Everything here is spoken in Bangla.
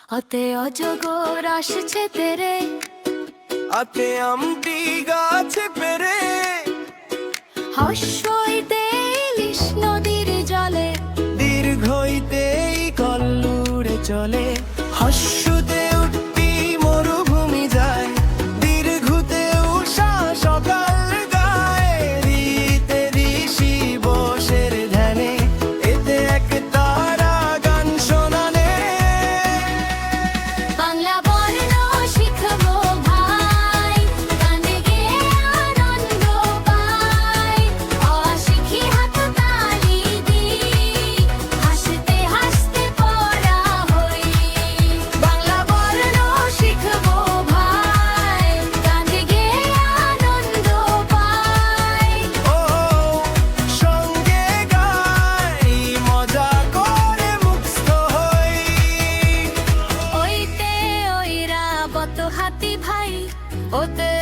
অতে অজগর আসছে তেরে, আতে আমটি গাছে পেরে, হর্ষইতে ইলিশ নদীর জলে, দীর্ঘইতেই কল্লুরে চলে। হর্ষতে উঠতি মরুভূমি যায়, দীর্ঘতে উষা সকাল গায়। রীতে ঋষি বসের ধ্যানে, এতে এক তারা গান শোনানে। বাংলা বর্ণ শিখবো ভাই, গানে গেয়ে আনন্দ পাই। অশিখি হাত তালি দিই, হাসতে হাসতে পড়া হই। বাংলা বর্ণ শিখবো ভাই, গানে গেয়ে আনন্দ পাই। ও সঙ্গে গাই, মজা করে মুক্ত হই। ওইতে ওইরা বত হাতি ভাই, ওতে